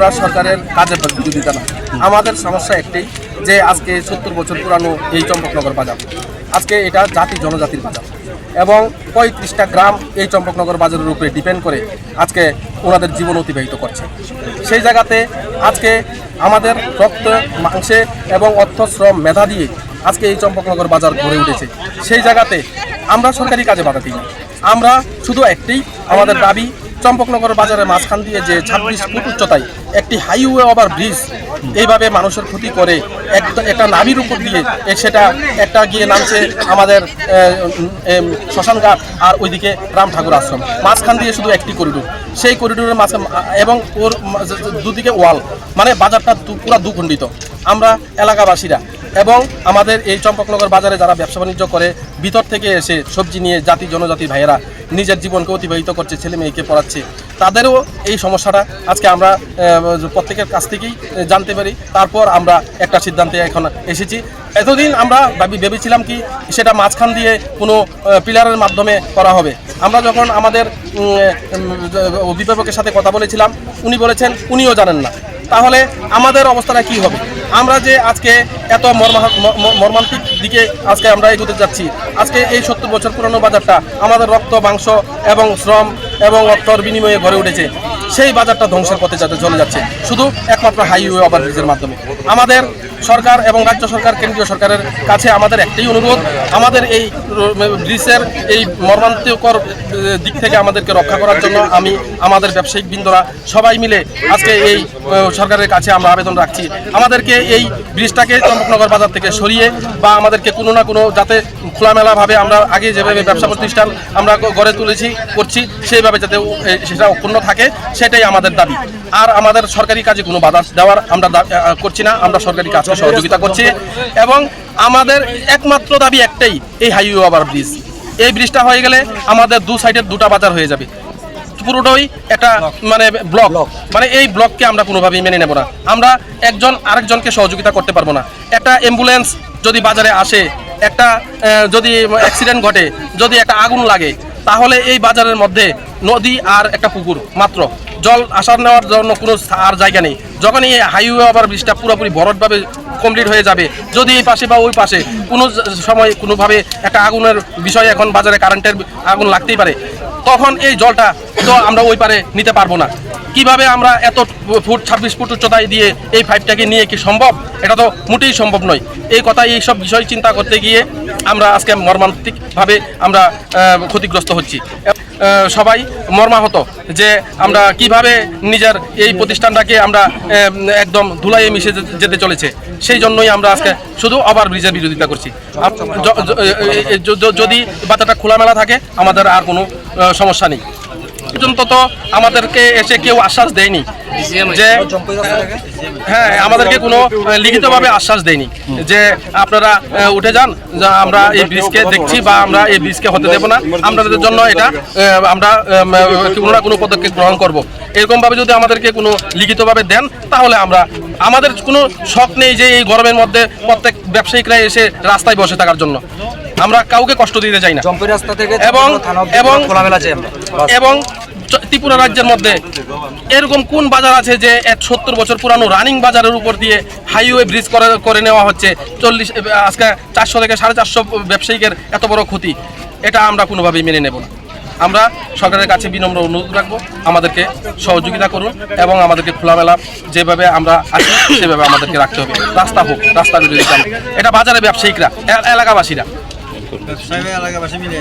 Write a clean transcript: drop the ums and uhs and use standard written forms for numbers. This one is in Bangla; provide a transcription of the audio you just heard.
আমরা সরকারের কাজের বিরোধিতা না। আমাদের সমস্যা একটাই যে আজকে 70 বছর পুরানো এই চম্পকনগর বাজার, আজকে এটা জাতি জনজাতির বাজার এবং 35টা গ্রাম এই চম্পকনগর বাজারের উপরে ডিপেন্ড করে আজকে ওনাদের জীবন অতিবাহিত করছে। সেই জায়গাতে আজকে আমাদের রক্ত মাংসে এবং অর্থ শ্রম মেধা দিয়ে আজকে এই চম্পকনগর বাজার গড়ে উঠেছে। সেই জায়গাতে আমরা সরকারি কাজে বাধা দিই না। আমরা শুধু একটাই আমাদের দাবি, চম্পকনগর বাজারের মাঝখান দিয়ে যে 26 ফুট উচ্চতায় একটি হাইওয়ে ওভার ব্রিজ এইভাবে মানুষের ক্ষতি করে একটা নাবির উপর দিয়ে সেটা একটা গিয়ে নামছে আমাদের শ্মশানঘাট আর ওইদিকে রাম ঠাকুর আশ্রম, মাঝখান দিয়ে শুধু একটি করিডোর, সেই করিডোরের মাঝে এবং ওর দুদিকে ওয়াল, মানে বাজারটা পুরো দুখণ্ডিত। আমরা এলাকাবাসীরা এবং আমাদের এই চম্পকনগর বাজারে যারা ব্যবসা বাণিজ্য করে ভিতর থেকে এসে সবজি নিয়ে জাতি জনজাতি ভাইয়েরা নিজের জীবনকে অতিবাহিত করছে, ছেলে মেয়েকে পড়াচ্ছে, তাদেরও এই সমস্যাটা আজকে আমরা প্রত্যেকের কাছ থেকেই জানতে পারি। তারপর আমরা একটা সিদ্ধান্তে এখন এসেছি। এতদিন আমরা ভেবেছিলাম কি সেটা মাঝখান দিয়ে কোনো পিলারের মাধ্যমে করা হবে। আমরা যখন আমাদের অভিভাবকের সাথে কথা বলেছিলাম, উনি বলেছেন উনিও জানেন না। তাহলে আমাদের অবস্থাটা কি হবে? আমরা যে আজকে এত মর্মান্তিক দিকে আজকে আমরা এগোতে যাচ্ছি, আজকে এই 70 বছর পুরনো বাজারটা আমাদের রক্ত মাংস এবং শ্রম এবং অর্থর বিনিময়ে গড়ে উঠেছে, সেই বাজারটা ধ্বংসের পথে চলে যাচ্ছে শুধু একমাত্র হাইওয়ে ওভারব্রিজের মাধ্যমে। আমাদের সরকার এবং রাজ্য সরকার, কেন্দ্রীয় সরকারের কাছে আমাদের একটাই অনুরোধ, আমাদের এই ব্রিজের এই মর্মান্তিকর দিক থেকে আমাদেরকে রক্ষা করার জন্য আমি আমাদের ব্যবসায়িক বৃন্দরা সবাই মিলে আজকে এই সরকারের কাছে আমরা আবেদন রাখছি, আমাদেরকে এই ব্রিজটাকে চম্পকনগর বাজার থেকে সরিয়ে বা আমাদেরকে কোনো না কোনো যাতে খোলামেলাভাবে আমরা আগে যেভাবে ব্যবসা প্রতিষ্ঠান আমরা গড়ে তুলেছি করছি সেইভাবে যাতে সেটা অক্ষুণ্ণ থাকে, সেটাই আমাদের দাবি। আর আমাদের সরকারি কাজে কোনো বাধা দেওয়ার আমরা করছি না, আমরা সরকারি কাজকে সহযোগিতা করছি এবং আমাদের একমাত্র দাবি একটাই, এই হাইওয়ে ওভার ব্রিজ। এই ব্রিজটা হয়ে গেলে আমাদের দু সাইডের দুটা বাজার হয়ে যাবে, পুরোটাই একটা মানে ব্লক, মানে এই ব্লককে আমরা কোনোভাবেই মেনে নেব না। আমরা একজন আরেকজনকে সহযোগিতা করতে পারবো না। একটা অ্যাম্বুলেন্স যদি বাজারে আসে, একটা যদি অ্যাক্সিডেন্ট ঘটে, যদি একটা আগুন লাগে, তাহলে এই বাজারের মধ্যে নদী আর একটা পুকুর মাত্র, জল আসার নেওয়ার জন্য কোনো আর জায়গা নেই। যখন এই হাইওয়ে ওভার ব্রিজটা পুরোপুরি ভরটভাবে কমপ্লিট হয়ে যাবে, যদি এই পাশে বা ওই পাশে কোনো সময় কোনোভাবে একটা আগুনের বিষয়, এখন বাজারে কারেন্টের আগুন লাগতেই পারে, তখন এই জলটা তো আমরা ওই পারে নিতে পারবো না। কিভাবে আমরা এত ফুট 26 ফুট উচ্চতায় দিয়ে এই পাইপটাকে নিয়ে কি সম্ভব? এটা তো মোটেই সম্ভব নয়। এই কথা, এই সব বিষয় চিন্তা করতে গিয়ে আমরা আজকে মর্মান্তিকভাবে আমরা ক্ষতিগ্রস্ত হচ্ছি। সবাই মর্মাহত যে আমরা কিভাবে নিজের এই প্রতিষ্ঠানটাকে আমরা একদম ধুলাইয়ে মিশে যেতে চলেছে। সেই জন্যই আমরা আজকে শুধু ওভারব্রিজের বিরোধিতা করছি। যদি বাজারটা খোলামেলা থাকে আমাদের আর কোনো সমস্যা নেই। পর্যন্ত তো আমাদেরকে এসে কেউ আশ্বাস দেয়নি যে, হ্যাঁ, আমাদেরকে কোনো লিখিতভাবে আশ্বাস দেয়নি যে আপনারা উঠে যান, আমরা এই ব্রিজকে দেখছি বা আমরা এই ব্রিজকে হতে দেবো না, আপনাদের জন্য এটা আমরা কোনো না কোনো পদক্ষেপ গ্রহণ করব। এরকমভাবে যদি আমাদেরকে কোনো লিখিতভাবে দেন তাহলে আমাদের কোনো শখ নেই যে এই গরমের মধ্যে প্রত্যেক ব্যবসায়িকরা এসে রাস্তায় বসে থাকার জন্য। আমরা কাউকে কষ্ট দিতে চাই না এবং ত্রিপুরা রাজ্যের মধ্যে এরকম কোন বাজার আছে যে 70 বছর পুরানো রানিং বাজারের উপর দিয়ে হাইওয়ে ব্রিজ করে নেওয়া হচ্ছে? 40 আজকে 400 থেকে 450 ব্যবসায়িকের এত বড় ক্ষতি, এটা আমরা কোনোভাবেই মেনে নেব না। আমরা সরকারের কাছে বিনম্র অনুরোধ রাখবো, আমাদেরকে সহযোগিতা করুন এবং আমাদেরকে খোলামেলা যেভাবে আমরা আছি সেভাবে আমাদেরকে রাখতে হবে। রাস্তা হোক, রাস্তা বিরোধিতা, এটা বাজারে ব্যবসায়িকরা, এলাকাবাসীরা, এলাকাবাসী মিলে